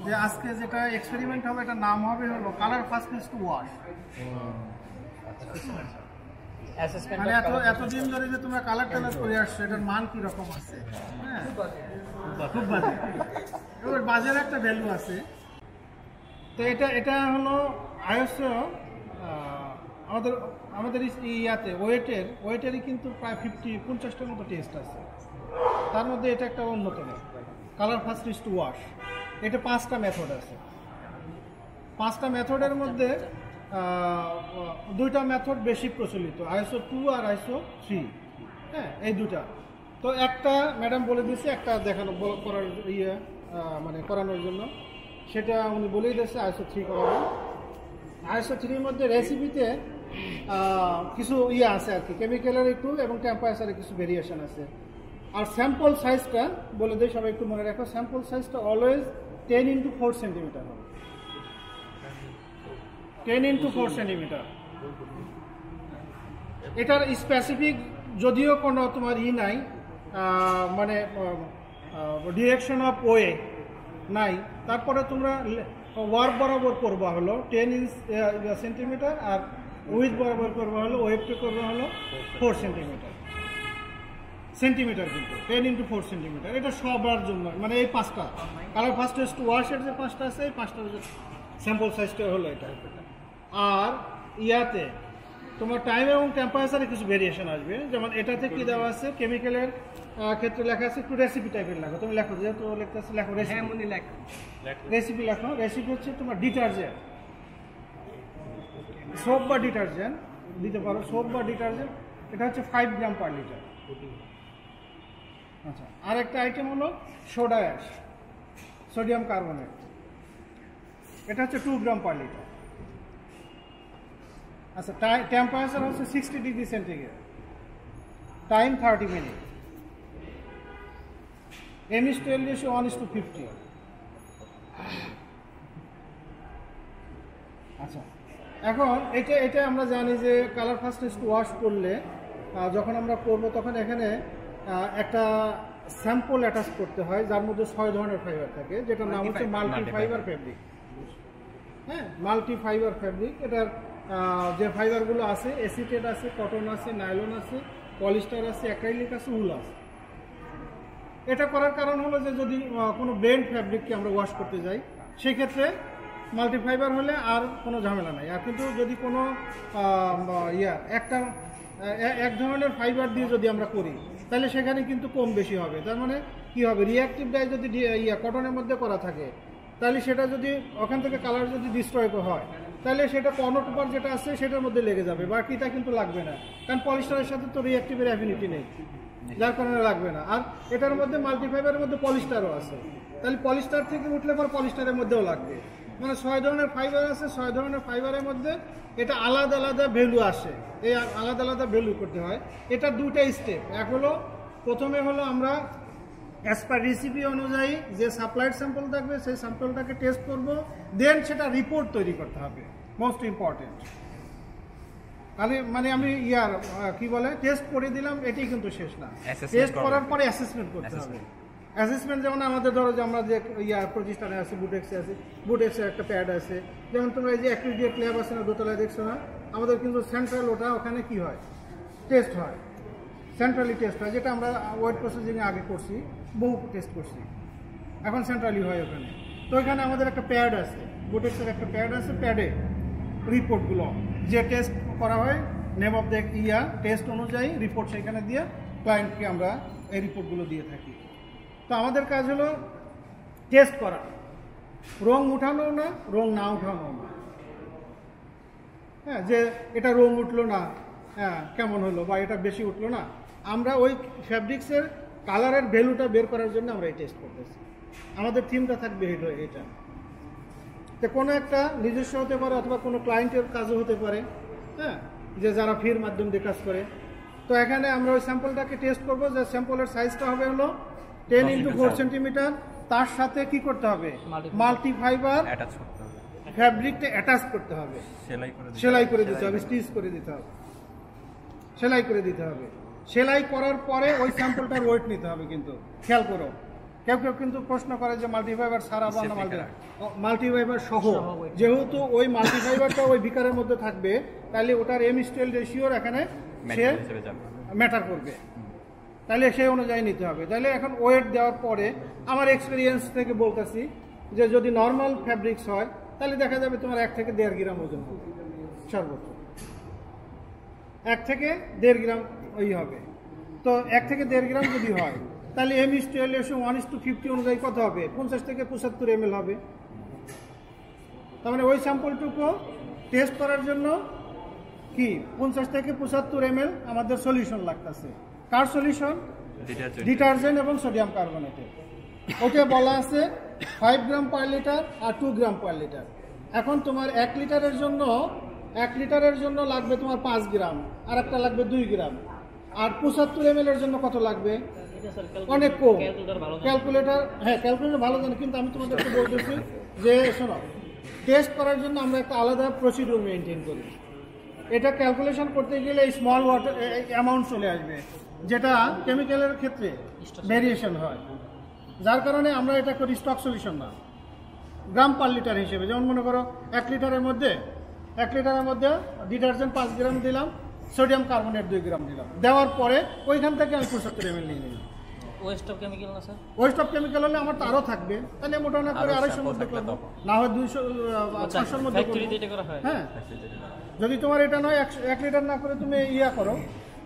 যে আজকে যেটা এক্সপেরিমেন্ট হবে এটা নাম হবে হলো কালার ফাস্টেস্ট ওয়াশ। মানে এতদিন ধরে যে তোমরা কালার টালার করে আসছো এটার মান কি রকম আছে? হ্যাঁ খুব বাজে, এবার বাজারে একটা ভ্যালু আছে। তো এটা হলো আইএসও আমাদের আমাদের ইয়াতে ওয়েটেরই কিন্তু প্রায় 50-50টার মতো টেস্ট আছে, তার মধ্যে এটা একটা অন্যতম কালার ফাস্টেস্ট ওয়াশ। এটা 5টা মেথড আছে, 5টা মেথডের মধ্যে 2টা মেথড বেশি প্রচলিত, ISO 2 আর ISO 3। হ্যাঁ এই দুটা। তো একটা ম্যাডাম বলে দিয়েছে একটা দেখানো করার মানে করানোর জন্য, সেটা উনি বলেই দিয়েছে ISO 3 করাবেন। ISO 3-র মধ্যে রেসিপিতে কিছু আছে আর কি, কেমিক্যালের একটু এবং টেম্পারেচারের কিছু ভেরিয়েশন আছে। আর স্যাম্পল সাইজটা বলে দিই, সবাই একটু মনে রাখো, স্যাম্পল সাইজটা অলওয়েজ 10x4 সেন্টিমিটার হবে। 10x4 centimetre. এটার স্পেসিফিক যদিও কোনো তোমার নাই, মানে ডিরেকশন অফ ওয়ে নাই, তারপরে তোমরা ওয়ার্ক বরাবর করবা হলো 10 সেন্টিমিটার, আর উইথ বরাবর করবা হলো ওয়েবটা করবা হলো 4 সেন্টিমিটার। কিন্তু 10x4 সেন্টিমিটার। এটা সবার জন্য, মানে এই 5টা কালার ফাস্টেস্ট ওয়াশের যে 5টা আছে, এই 5টার স্যাম্পল সাইজটা হলো এটা। আর ইয়াতে তোমার টাইম এবং টেম্পারেচারে কিছু ভেরিয়েশন আসবে, যেমন এটাতে কি দেওয়া আছে, কেমিক্যালের ক্ষেত্রে লেখা আছে একটু রেসিপি টাইপের লেখো, তুমি লেখো যেহেতু লেখা আছে, লেখো রেসিপি লেখো। রেসিপি হচ্ছে তোমার ডিটারজেন্ট, সোপ বা ডিটারজেন্ট দিতে পারো, সোপ বা ডিটারজেন্ট, এটা হচ্ছে 5 গ্রাম পার লিটার। আচ্ছা, আর একটা আইটেম হলো সোডা অ্যাশ, সোডিয়াম কার্বনেট, এটা হচ্ছে 2 গ্রাম পার লিটার। আচ্ছা, টেম্পারেচার হচ্ছে 60 degree centigrade, time 30 minute, MS/L ratio 1:50। আচ্ছা, এখন এটা আমরা জানি যে কালার ফাস্টেস্ট ওয়াশ করলে যখন আমরা করবো তখন এখানে একটা স্যাম্পল অ্যাটাচ করতে হয়, যার মধ্যে 6 ধরনের ফাইবার থাকে, যেটার নাম হচ্ছে মাল্টি ফাইবার ফ্যাব্রিক। হ্যাঁ, মাল্টি ফাইবার ফ্যাব্রিক। এটার যে ফাইবারগুলো আছে, এসিটেট আছে, কটন আছে, নাইলন আছে, পলিস্টার আছে, অ্যাক্রাইলিক আছে, উল আছে। এটা করার কারণ হলো যে যদি কোনো ব্লেন্ড ফ্যাব্রিককে আমরা ওয়াশ করতে যাই, সেক্ষেত্রে মাল্টিফাইবার হলে আর কোনো ঝামেলা নাই। আর কিন্তু যদি কোনো এক ধরনের ফাইবার দিয়ে যদি আমরা করি, তাহলে সেখানে কিন্তু কম বেশি হবে। তার মানে কি হবে, রিঅ্যাক্টিভ ডাই যদি কটনের মধ্যে করা থাকে, তাহলে সেটা যদি ওখান থেকে কালার যদি ডিস্ট্রয় হয়, তাহলে সেটা কর্নোটোপার যেটা আছে সেটার মধ্যে লেগে যাবে, বাকিটা কিন্তু লাগবে না, কারণ পলিস্টারের সাথে তো রিঅ্যাক্টিভের অ্যাফিনিটি নেই, যার কারণে লাগবে না। আর এটার মধ্যে মাল্টিফাইবারের মধ্যে পলিস্টারও আছে, তাহলে পলিস্টার থেকে উঠলে পর পলিস্টারের মধ্যেও লাগবে। মানে 6 ধরনের ফাইবার আছে, 6 ধরনের ফাইবারের মধ্যে এটা আলাদা আলাদা ভ্যালু আসে, এই আলাদা আলাদা ভ্যালু করতে হয়। এটা 2টা স্টেপ। এক হলো, প্রথমে হলো আমরা অ্যাজ পার রেসিপি অনুযায়ী যে সাপ্লাইড স্যাম্পল থাকবে সেই স্যাম্পলটাকে টেস্ট করব, দেন সেটা রিপোর্ট তৈরি করতে হবে, মোস্ট ইম্পর্টেন্ট। মানে আমি কি বলে টেস্ট করে দিলাম, এটাই কিন্তু শেষ না, টেস্ট করার পরে অ্যাসেসমেন্ট করতে হবে। অ্যাসেসমেন্ট যেমন আমাদের ধরো যে আমরা যে প্রতিষ্ঠানে আছে, বুটেক্সে আছে, বুটেক্সের একটা প্যাড আছে, যেমন তোমরা এই যে অ্যাক্রিডিয়েট ল্যাব আছে না, দোতলায় দেখছো না, আমাদের কিন্তু সেন্ট্রাল ওখানে কি হয়, টেস্ট হয়, সেন্ট্রালি টেস্ট হয়, যেটা আমরা ওয়েট প্রসেসিংয়ে আগে করছি, বহু টেস্ট করছি, এখন সেন্ট্রালি হয় ওখানে। তো এখানে আমাদের একটা প্যাড আছে, বুটেক্সের একটা প্যাড আছে, প্যাডে রিপোর্টগুলো যে টেস্ট করা হয়, নেম অফ দ্য টেস্ট অনুযায়ী রিপোর্ট সেখানে দিয়ে ক্লায়েন্টকে আমরা এই রিপোর্টগুলো দিয়ে থাকি। তো আমাদের কাজ হলো টেস্ট করা, রং উঠানো না, রং না উঠানো না। হ্যাঁ, যে এটা রং উঠলো না, হ্যাঁ কেমন হলো, বা এটা বেশি উঠলো না, আমরা ওই ফ্যাব্রিক্সের কালারের ভ্যালুটা বের করার জন্য আমরা এই টেস্ট করতেছি। আমাদের থিমটা থাকবে এটা। তো কোনো একটা নিজস্ব হতে পারে অথবা কোনো ক্লায়েন্টের কাজও হতে পারে, হ্যাঁ, যে যারা ফির মাধ্যম দিয়ে কাজ করে। তো এখানে আমরা ওই স্যাম্পলটাকে টেস্ট করবো, যে স্যাম্পলের সাইজটা হবে হলো 10x4 সেন্টিমিটার, তার সাথে কি করতে হবে, মাল্টি ফাইবার ফ্যাব্রিকটা অ্যাটাচ করতে হবে, সেলাই করে দিতে হবে, স্টিচ করে দিতে হবে, সেলাই করে দিতে হবে। সেলাই করার পরে ওই স্যাম্পলটার ওয়েট নিতে হবে, কিন্তু খেয়াল করো কেউ কেউ কিন্তু প্রশ্ন করে যে মাল্টিফাইবার ছাড়া বা মাল্টিফাইবার সহ, যেহেতু ওই মাল্টিফাইবারটা ওই বিকারের মধ্যে থাকবে, তাহলে ওটার এমস্টেল রেশিওর এখানে সে ম্যাটার করবে, তাহলে সেই অনুযায়ী নিতে হবে। তাহলে এখন ওয়েট দেওয়ার পরে আমার এক্সপিরিয়েন্স থেকে বলতেছি যে যদি নর্মাল ফ্যাব্রিক্স হয় তাহলে দেখা যাবে তোমার 1 থেকে 1.5 গ্রাম ওজন হবে সর্বোচ্চ, 1 থেকে 1.5 গ্রাম ওই হবে। তো 1 থেকে 1.5 গ্রাম যদি হয় তাহলে এমস্টেল রেশিও 1:50 অনুযায়ী কত হবে? 50 থেকে 75 ml হবে। তার মানে ওই স্যাম্পলটুকু টেস্ট করার জন্য কি 50 থেকে 75 ml আমাদের সলিউশন লাগতেছে। কার সলিউশন? ডিটারজেন্ট এবং সোডিয়াম কার্বনেটের। ওকে বলা আছে 5 গ্রাম পার লিটার আর 2 গ্রাম পার লিটার। এখন তোমার 1 লিটারের জন্য লাগবে তোমার 5 গ্রাম, আর একটা লাগবে 2 গ্রাম, আর 75 ml এর জন্য কত লাগবে? অনেক কম। ক্যালকুলেটর, হ্যাঁ ক্যালকুলেটর ভালো জানি, কিন্তু আমি তোমাদেরকে বলতেছি যে শোনো, টেস্ট করার জন্য আমরা একটা আলাদা প্রসিডিউর মেনটেন করি। এটা ক্যালকুলেশন করতে গেলে এই স্মল ওয়াটার অ্যামাউন্ট চলে আসবে, যেটা কেমিক্যালের ক্ষেত্রে ভেরিয়েশন হয়, যার কারণে আমরা এটা করি স্টক সলিউশন না, গ্রাম পার লিটার হিসেবে। যেমন মনে করো 1 লিটারের মধ্যে ডিটারজেন্ট 5 গ্রাম দিলাম, সোডিয়াম কার্বনেট 2 গ্রাম দিলাম, দেওয়ার পরে ওইখান থেকে আমি 75 ml নিয়ে নিলাম। ওয়েস্ট অফ কেমিক্যাল না স্যার? ওয়েস্ট অফ কেমিক্যাল হলে আমার তো আরও থাকবে, তাহলে মোটামুটি করে 250 মধ্যে করবো, না হয় 200-500 মধ্যে করবো। হ্যাঁ, যদি তোমার এটা নয় 1 লিটার না করে তুমি করো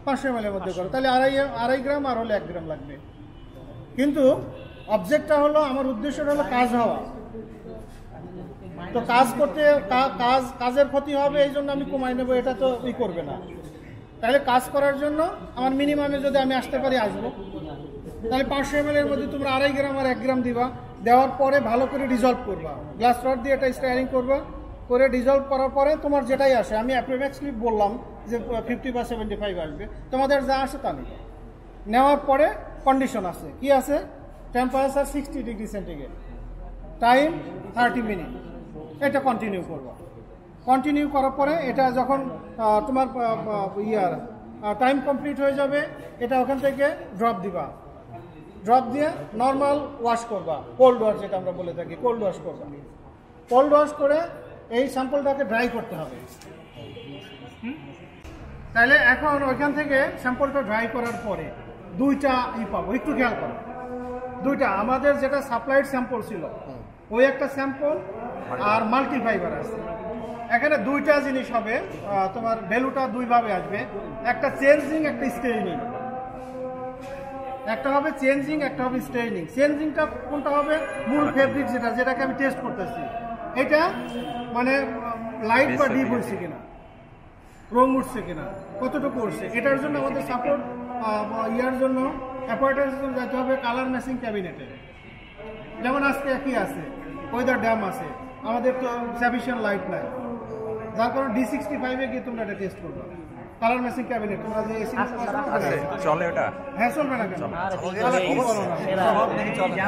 500 ml এর মধ্যে করো, তাহলে আড়াই গ্রাম আর হলে 1 গ্রাম লাগবে। কিন্তু অবজেক্টটা হলো, আমার উদ্দেশ্যটা হলো কাজ হওয়া। তো কাজ করতে কাজের ক্ষতি হবে, এই জন্য আমি কমাই নেবো, এটা তো করবে না। তাহলে কাজ করার জন্য আমার মিনিমামে যদি আমি আসতে পারি আসবো। তাহলে 500 ml এর মধ্যে তোমরা 2.5 গ্রাম আর 1 গ্রাম দিবা, দেওয়ার পরে ভালো করে ডিজলভ করবা, গ্লাস রড দিয়ে এটা স্টায়ারিং করবা, করে ডিজলভ করার পরে তোমার যেটাই আসে, আমি অ্যাপ্রক্সিমেটলি বললাম যে 50 বা 75 আসবে, তোমাদের যা আসে তা নেবে। নেওয়ার পরে কন্ডিশন আছে, কি আছে? Temperature 60 degree centigrade, time 30 minute, এটা কন্টিনিউ করবা। কন্টিনিউ করার পরে এটা যখন তোমার টাইম কমপ্লিট হয়ে যাবে, এটা ওখান থেকে ড্রপ দিবা, ড্রপ দিয়ে নর্মাল ওয়াশ করবা, কোল্ড ওয়াশ যেটা আমরা বলে থাকি, কোল্ড ওয়াশ করবা। কোল্ড ওয়াশ করে এই স্যাম্পলটাকে ড্রাই করতে হবে। তাহলে এখন ওইখান থেকে স্যাম্পলটা ড্রাই করার পরে 2টা পাবো, একটু খেয়াল করো। 2টা আমাদের যেটা সাপ্লাইড স্যাম্পল ছিল, ওই একটা স্যাম্পল আর মাল্টিফাইবার আছে। এখানে 2টা জিনিস হবে, তোমার ভ্যালুটা 2 ভাবে আসবে, একটা চেঞ্জিং, একটা স্টেইনিং। একটা হবে চেঞ্জিং, একটা হবে স্টেইনিং। চেঞ্জিংটা কোনটা হবে? মূল ফেব্রিক যেটাকে আমি টেস্ট করতেছি, এটা মানে লাইট বা ডিপ হচ্ছে কিনা, রং উঠছে কিনা, কতটুকু উঠছে, এটার জন্য আমাদের সাপোর্ট জন্য অ্যাপারেটারের জন্য যেতে হবে কালার ম্যাচিং ক্যাবিনেটে। যেমন আজকে কি আছে, ওয়েদার ড্যাম আছে, আমাদের তো সাফিসিয়েন্ট লাইট নাই, যার কারণে D65 গিয়ে তোমরা এটা টেস্ট করবে। কালার ম্যাচিং ক্যাবিনেট তোমরা যে এসি চলে ওটা? হ্যাঁ, চলবে না কেন?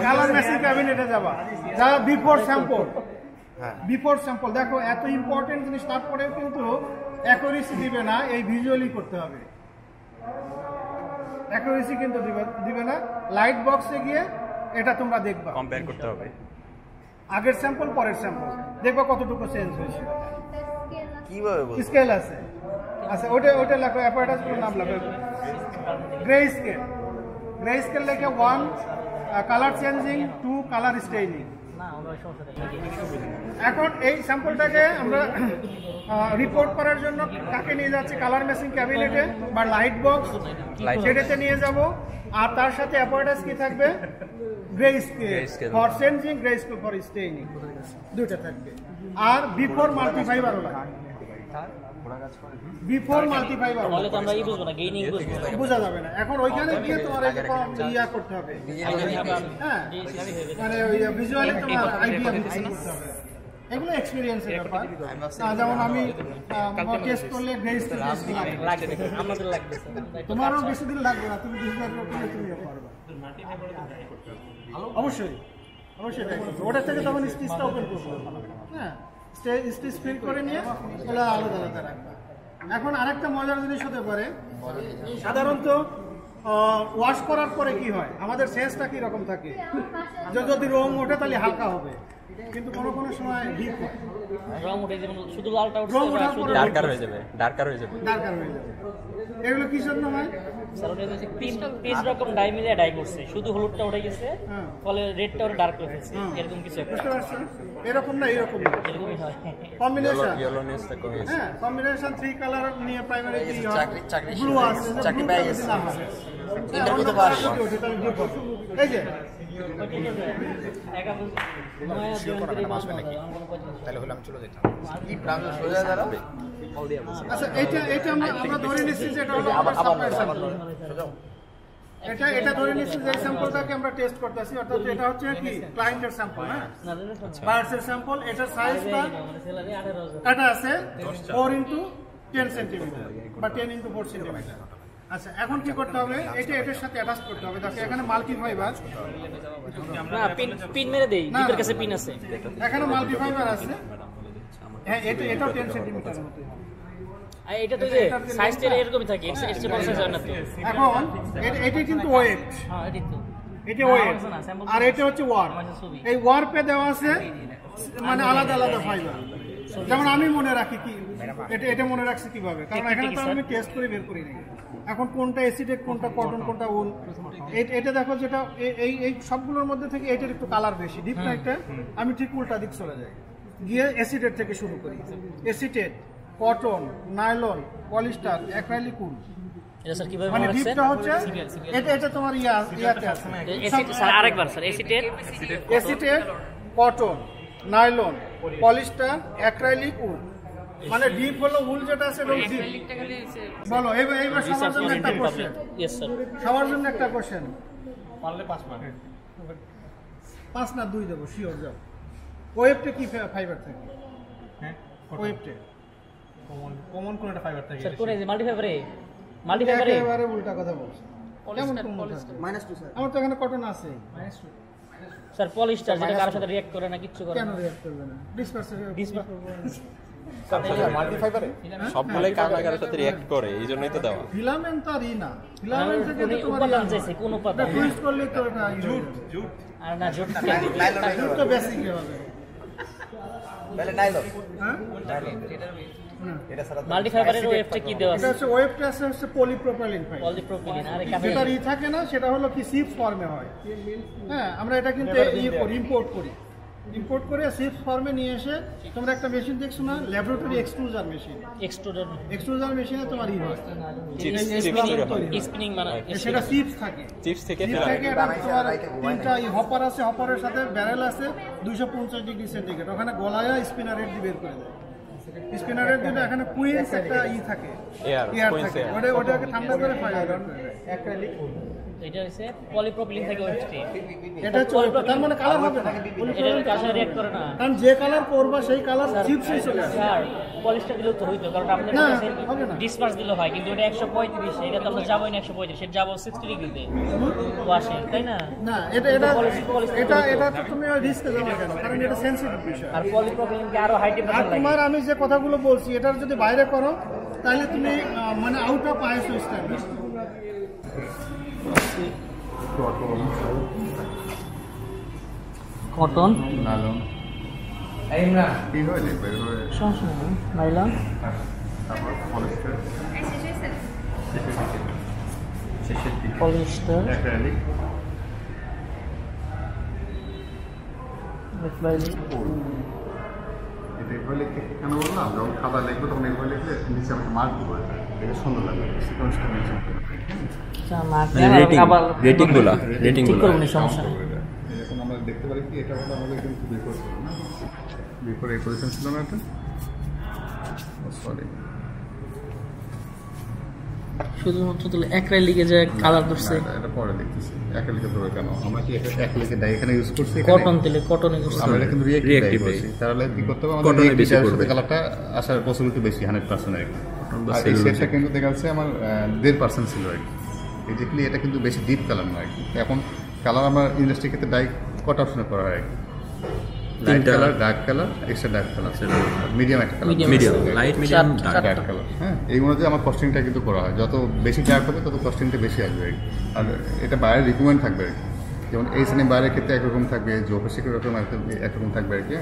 কালার ম্যাচিং ক্যাবিনেটে যাবা, যা বিফোর স্যাম্পল। দেখো এত ইম্পর্টেন্ট জিনিস, তারপরেও কিন্তু অ্যাকুরেসি দিবে না, এই ভিজুয়ালি করতে হবে। অ্যাকুরেসি কিন্তু দিবে না, লাইট বক্সে গিয়ে এটা তোমরা দেখবা, কম্পেয়ার করতে হবে আগের স্যাম্পল পরের স্যাম্পল, দেখবা কতটুকু চেঞ্জ হয়েছে। কিভাবে বলবো? স্কেল আছে, আচ্ছা ওটা লেখো, অ্যাপারেটাসগুলোর নাম লেখো। গ্রে স্কেল লেখে 1 কালার চেঞ্জিং, 2 কালার স্টেইনিং। এখন এই স্যাম্পলটাকে আমরা রিপোর্ট করার জন্য কাকে নিয়ে যাচ্ছি? কালার ম্যাচিং ক্যাবিনেটে বা লাইট বক্স, সেটাতে নিয়ে যাব। আর তার সাথে অ্যাপারেটাস কি থাকবে? Grey scale for changing, grey scale for staining, 2টা থাকবে। আর বিফোর মাল্টিফাইবার বোঝা যাবে না। এখন ওইখানে গিয়ে তোমার করতে হবে, হ্যাঁ, মানে ভিজুয়ালি তোমার আইডিয়া করতে হবে। এগুলো এক্সপেরিয়েন্সের ব্যাপার। যেমন আমি টেস্ট করলে গ্রে স্কেল লাগবে, তোমারও বেশি দিন লাগবে না, তুমি তুমিও পারবে। অবশ্যই ওটা থেকে তখন স্টিচটা ওপেন করবো, হ্যাঁ, স্টিচ ফিল করে নিয়ে ওটা আলাদা রাখবা। এখন আরেকটা মজার জিনিস হতে পারে, সাধারণত ওয়াশ করার পরে কি হয়, আমাদের সেন্সটা কি রকম থাকে, যে যদি রং ওঠে তাহলে হালকা হবে, কিন্তু কোনো সময় ডিপ হয়, রং উঠে যেমন শুধু লালটা উঠছে রং বা ওঠার শুধু পরে ডার্কার হয়ে যাবে, ডার্কার হয়ে যাবে। ডার্কার হয়ে যাবে। এগুলো কিসের নাম হয়? স্যার ওটা হচ্ছে তিন রকম ডাই মিলিয়ে ডাই করছে, শুধু হলুদটা উঠে গেছে, হ্যাঁ। ফলে রেডটা ওটা ডার্ক করে ফেলছে, হ্যাঁ। এরকম কিছু একটা। বুঝতে পারছেন? এরকম না, এরকম না, এরকমই হয়। কম্বিনেশন। ইয়েলোনেসটা কমে গেছে। হ্যাঁ, কম্বিনেশন 3 কালার নিয়ে প্রাইমারি কি হয়, চাকরি ব্লু আছে, চাকরি পেয়ে গেছে। ইন্টারভিউতে পাস এই যে তাহলে হলে আমি চলে যেতাম। আচ্ছা, এটা আমরা ধরে নিচ্ছি যে এটা হলো আমাদের সাপ্লাই স্যাম্পল। এটা ধরে নিচ্ছি যে স্যাম্পলটাকে আমরা টেস্ট করতেছি, অর্থাৎ এটা হচ্ছে কি ক্লায়েন্টের স্যাম্পল, হ্যাঁ, বার্ডসের স্যাম্পল। এটার সাইজটা এটা আছে 4 × 10 সেন্টিমিটার বা 10 × 4 সেন্টিমিটার। আচ্ছা, এখন কি করতে হবে, এটার সাথে অ্যাটাচ করতে হবে। দেখো এখানে মাল্টি ফাইবার, না পিন মেরে দেই, না, ডিপের কাছে পিন আছে। এখানে মাল্টি ফাইবার আছে, হ্যাঁ, এটাও 10 সেন্টিমিটার মতো। আর এটা তো যে সাইজটা এরকমই থাকে, এর চেয়ে বড় সাইজ হয় না তো। এখন এটা কিন্তু ওয়েট, হ্যাঁ এটাই তো। এটা ওয়েট, আর এটা হচ্ছে ওয়ার। এই ওয়ারপে দেওয়া আছে মানে আলাদা আলাদা ফাইবার। যেমন আমি মনে রাখি কি, এটা মনে রাখছি কিভাবে, কারণ এখানে তো আমি টেস্ট করে বের করি নি এখন কোনটা এসিটেট, কোনটা কটন, কোনটা উল। এটা দেখো, যেটা এই সবগুলোর মধ্যে থেকে এটার একটু কালার বেশি, ডিপ লাইটটা আমি ঠিক উল্টা দিক চলে যাই, গিয়ে এসিটেট থেকে শুরু করি। Acetate, cotton, nylon, polyester, acrylic wool. এটা স্যার কিভাবে মানে মনে রাখছেন? ডিপটা হচ্ছে এটা তোমার ইয়াতে আছে, স্যার আরেকবার sir, acetate, cotton, nylon, polyester, acrylic wool. মানে ডিপ হলো উল যেটা আছে ওটা ডিপ। বলো এইবার সবার জন্য একটা কোশ্চেন, ইয়েস স্যার। সবার জন্য একটা কোশ্চেন, পারলে 5 মার্ক, 5 না 2 দেবো, শিওর যাও। ওয়েবটে কি ফাইবার থাকে? হ্যাঁ, ওয়েবটে কমন কোন একটা ফাইবার থাকে স্যার কোন এই মাল্টিফাইবারে একেবারে উল্টা কথা বলছো। কেমন -2 স্যার, আমার তো এখানে কটন আছে। স্যার পলিস্টার যেটা কারোর সাথে রিঅ্যাক্ট করে না, কিচ্ছু করে কেন না। রিঅ্যাক্ট করবে না? মাল্টিফাইবারে সবগুলোই কারোর সাথে রিঅ্যাক্ট করে, এই জন্যই তো দেওয়া। ফিলামেন্ট আর ই না, ফিলামেন্ট থেকে তো তোমার উপাদান চাইছে, কোন উপাদান? টুইস্ট করলে তো এটা জুট আর না জোট জুট তো বেসিক হবে, তাহলে নাইলন হ্যাঁ। এটা সারা মাল্টিফাইবারের ওয়েবটা কি দেওয়া এটা আছে? হচ্ছে ওয়েবটা হচ্ছে পলিপ্রোপাইলিন ফাইবার। পলিপ্রোপিলিন। আর কাছে যেটা ই থাকে না, সেটা হলো কি সিপস ফর্মে হয়। হ্যাঁ, আমরা এটা কিন্তু ইম্পোর্ট করে সিপস ফর্মে নিয়ে এসে, তোমরা একটা মেশিন দেখছো না, ল্যাবরেটরি এক্সট্রুজার মেশিন। এক্সট্রুজার মেশিনে তোমার ই হয়, স্পিনিং মানে সেটা চিপস থাকে, চিপস থেকে চিপস থেকে এটা তোমার 3টা হপার আছে, হপারের সাথে ব্যারেল আছে 250 ডিগ্রি সেন্টিগ্রেড, ওখানে গলায় স্পিনার রেট দিয়ে বের করে দেয়। স্পিনার রেট দিলে এখানে কুইন্স একটা ই থাকে, এয়ার থাকে, ওটাকে ঠান্ডা করে ফায়ার অ্যাক্রিলিক। এটা হচ্ছে পলিপ্রোপিলিন থেকে ওয়েবটি। এটা হচ্ছে তার মানে কালার হবে না, এটা কার সাথে রিঅ্যাক্ট করে না, কারণ যে কালার করবা সেই কালার চিপসই চলে আসে। স্যার পলিস্টার দিলেও তো হইতো, কারণ আপনাদের না, কাছে হবে না। ডিসপার্স দিলে হয়, কিন্তু এটা 135, এটা তো আমরা যাবোই না 135, সেটা যাবো 60 ডিগ্রিতে ওয়াশে, তাই না? না, এটা তো তুমি রিস্কে যাবে কেন, কারণ এটা সেনসিটিভ বিষয়। আর পলিপ্রোপিলিনকে আরো হাই আর টেম্পারেচার লাগে। তোমার আমি যে কথাগুলো বলছি, এটার যদি বাইরে করো তাহলে তুমি মানে out of ISO standard. Cotton nylon কি হয় লিখবে নাইলন, তারপর পলিস্টার শেষের দিকে পলিস্টার, অ্যাক্রিলিক এটা এভাবে লিখতে কেন বললাম, যখন খাবার লিখবো তখন এভাবে লিখলে নিচে আমাকে মার্ক দিব, এটা সুন্দর লাগবে, সিকোয়েন্সটা মেনশন করে রেটিং ঠিক করবো না, সমস্যা নেই। এখন আমরা দেখতে পারি কি এটা হলো আমাদের কিন্তু বিফোর ছিল না, বিফোর এই পজিশন ছিল না, এটা সরি শুধুমাত্র তাহলে অ্যাক্রিলিকে যে কালার করছে, এটা পরে দেখতেছি অ্যাক্রিলিকে ধরে কেন আমরা কি অ্যাক্রিলিকে ডাই এখানে ইউজ করছি, কটন তেলে কটনে করছে। আমরা এটা কিন্তু রিঅ্যাক্টিভ করছি, তাহলে কি করতে হবে, আমাদের এই সাথে কালারটা আসার পসিবিলিটি বেশি 100% আর কি। আর এই সেটটা কিন্তু দেখা যাচ্ছে আমার 1.5% ছিল আর কি, এক্স্যাক্টলি এটা কিন্তু বেশি ডিপ কালার না আর কি। এখন কালার আমরা ইন্ডাস্ট্রি ক্ষেত্রে ডাই কট অপশনে করা হয় আর কি। লাইট তিনটা colour, dark colour, extra dark colour, medium একটা colour, medium light medium dark dark colour. হ্যাঁ, এই অনুযায়ী আমার কস্টিংটা কিন্তু করা হয়। যত বেশি ডার্ক হবে তত কস্টিংটা বেশি আসবে আর কি। আর এটা বাইরের রিকমেন্ড থাকবে আর কি। যেমন এই শ্রেণী বাইরের ক্ষেত্রে একরকম থাকবে, জোফেসিক এরকম একরকম থাকবে আর কি।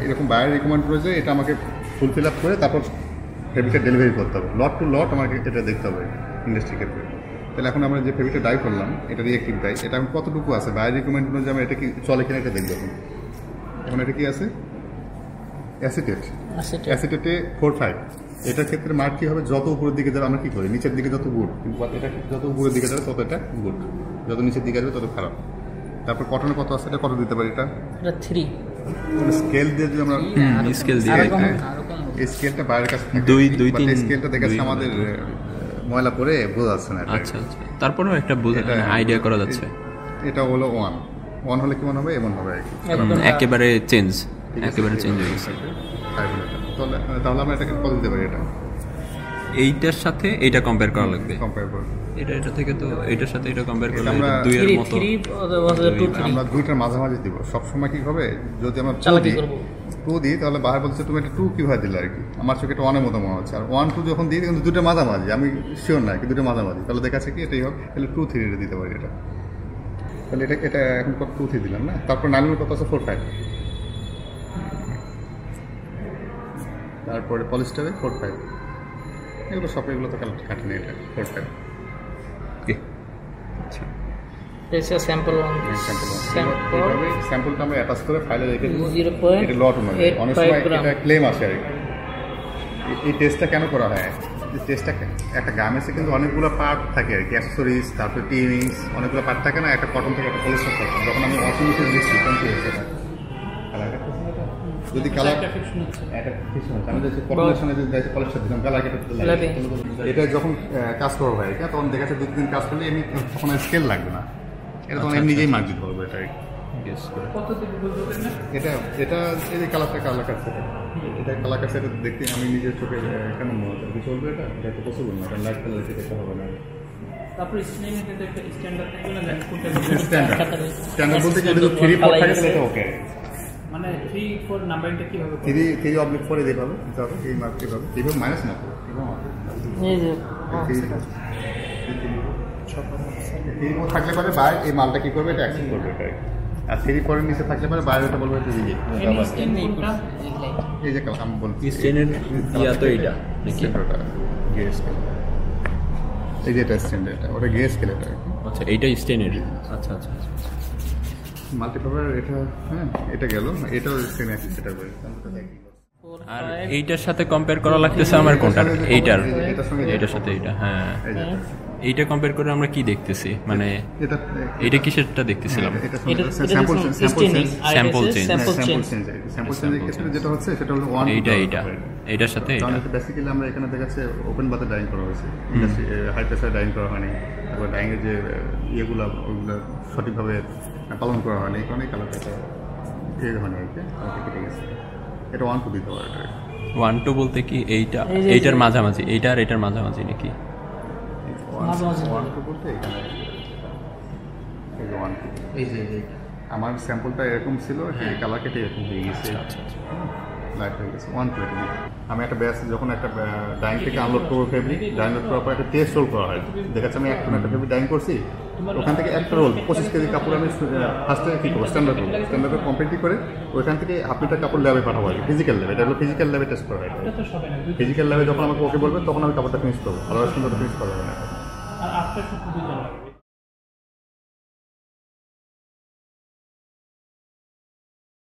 এরকম বাইরের রিকমেন্ড রয়েছে, এটা আমাকে ফুলফিল আপ করে তারপর ফেব্রিকটা ডেলিভারি করতে হবে। লট টু লট আমাকে এটা দেখতে হবে ইন্ডাস্ট্রি ক্ষেত্রে। তাহলে এখন আমরা যে ফেব্রিকটা ডাই করলাম, এটা রিয়েক্টিভ ডাই, এটা এখন কতটুকু আছে বাইরের রিকমেন্ড অনুযায়ী আমরা এটা কি চলে কিনা এটা দেখবো। এখন এটা কি আছে, অ্যাসিটেট, অ্যাসিটেটে 4-5। এটার ক্ষেত্রে মার্ক কী হবে, যত উপরের দিকে যাবে আমরা কী করি, নিচের দিকে যত গুড, কিন্তু এটা যত উপরের দিকে যাবে তত এটা গুড, যত নিচের দিকে যাবে তত খারাপ। তারপর কটনে কত আছে, এটা কত দিতে পারি, এটা 3 স্কেল দিয়ে যদি আমরা স্কেল দিয়ে এই স্কেলটা বাইরের কাছে 2-3 স্কেলটা দেখাচ্ছে আমাদের ময়লা পরে বোঝা যাচ্ছে না। আচ্ছা আচ্ছা, তারপরেও একটা আইডিয়া করা যাচ্ছে। এটা হলো 1 হলে কেমন হবে, এমন হবে আর কি। একেবারে চেঞ্জ হয়ে গেছে। তাহলে আমরা এটাকে কত দিতে পারি, এটা এইটার সাথে এইটা কম্পেয়ার করা লাগবে। কম্পেয়ার করব, এটা থেকে তো এটার সাথে এটা কম্পেয়ার করলে আমরা 2 এর মতো আমরা দুইটার মাঝামাঝি দিব। সবসময় কি হবে, যদি আমরা 2 দিই তাহলে বাহার বলছে তুমি এটা 2 কীভাবে দিলে আর কি। আমার চোখে এটা 1 এর মতো মনে হচ্ছে। আর 1-2 যখন দিই কিন্তু দুটো মাঝামাঝি, আমি শিওর না কি দুটো মাঝামাঝি, তাহলে দেখাচ্ছে কি এটাই হোক, তাহলে 2-3 দিতে পারি এটা। তাহলে এটা এখন কত 2-3 দিলাম না। তারপর নাইলনের কত আছে 4-5, তারপরে পলিস্টারে 4-5, এগুলো সব এগুলো তো কাটে নেই, এটা 4-5। আচ্ছা, স্যাম্পল স্যাম্পলটা আমরা অ্যাটাচ করে ফাইলে রেখে দেবো। এটা লট অনুযায়ী অনেক সময় এটা ক্লেম আসে আর কি। এই টেস্টটা কেন করা হয়, এই টেস্টটা একটা গার্মেন্টসে কিন্তু অনেকগুলো পার্ট থাকে আর কি, অ্যাক্সেসরিজ, তারপরে টিউনিংস, অনেকগুলো পার্ট থাকে না। একটা কটন থেকে একটা পলিস্টার থাকে, যখন আমি ওয়াশিং মেশিন দিচ্ছি তখন কি হচ্ছে না, যদি কালার আমি যে কটনের সঙ্গে যদি পলিস্টার দিলাম কালার কেটে এটা যখন কাজ করা হয় তখন দেখা যাচ্ছে 2-3 দিন কাজ করলে এমনি তখন স্কেল লাগবে না, এটা তখন আমি নিজেই মার্ক দিতে পারবো। এটা এটা এই যে কালার কাটছে, এটা কালার কাটছে, এটা দেখতে আমি নিজের চোখে কেমন মনে হচ্ছে, চলবে এটা তো পসিবল না, লাইট কালার দেখতে হবে না। স্ট্যান্ডার্ড বলতে যদি 3-4 থাকে তাহলে এটা ওকে, মানে 3-4 নাম্বারিংটা কিভাবে 3/4 দিতে হবে, এই মার্ক কিভাবে এইভাবে মাইনাস না করো, থাকলে পারে বাইরে এই মালটা কি করবে, এটা অ্যাকসেপ্ট করবে এটা। আর 3 পরের নিচে থাকলে পারে বাইরে এটা বলবে যে এই যে আমি বলছি স্টেনের ইয়া তো এইটা নাকি, গিয়ে স্কেল, এই যে এটা স্ট্যান্ডার্ড, এটা ওটা গিয়ে স্কেল এটা। আচ্ছা, এইটা স্টেনের। আচ্ছা আচ্ছা, মাল্টিপারপার এটা, হ্যাঁ এটা গেল, এটাও সেম একই সেটা করে। আর এইটার সাথে কম্পেয়ার করা লাগতেছে আমার কোনটা, এইটার সাথে এইটা। হ্যাঁ, এইটা কম্পেয়ার করে আমরা কি দেখতেছি, মানে এটা কিসেরটা দেখতেছিলাম, স্যাম্পল চেঞ্জ। যেটা হচ্ছে সেটা হলো 1 এইটার সাথে বেসিক্যালি আমরা এখানে দেখাচ্ছে ওপেন বাতে ডাইং করা হয়েছে, হাই প্রেসার ডাইং করা হয়নি, তারপর ডাইংয়ের যে ইয়েগুলো ওইগুলো সঠিকভাবে পালন করা হয়নি, এই কারণে কালারটা এই ধরনের আর কি কেটে গেছে। এটা 1-2 দিতে পারে। 1-2 বলতে কি এইটার মাঝামাঝি, এইটা আর এটার মাঝামাঝি নাকি? 1-2 বলতে এখানে এই যে আমার স্যাম্পলটা এরকম ছিল, এই কালার কেটে এরকম হয়ে গেছে, লাইট হয়ে গেছে। 1-2 আমি একটা ব্যাস যখন একটা ডাইং থেকে আনলোড করবো ফেব্রিক, ডাউনলোড করার পর একটা টেস্ট রোল করা হয়। দেখাচ্ছে আমি একটা ফেব্রিক ডাইং করছি, ওখান থেকে একটা রোল 25 কেজি কাপড় আমি ফার্স্টে কী করবো, স্ট্যান্ডার্ড করবো, স্ট্যান্ডার্ডে কমপ্লিট করে ওইখান থেকে 1/2 মিটার কাপড় ল্যাবে পাঠাবো আর কি, ফিজিক্যাল ল্যাবে। এটা হলো ফিজিক্যাল ল্যাবে টেস্ট করা হয়। ফিজিক্যাল ল্যাবে যখন আমাকে ওকে বলবে তখন আমি কাপড়টা ফিনিশ করবো, আলাদা সুন্দর ফিনিশ করা হবে না।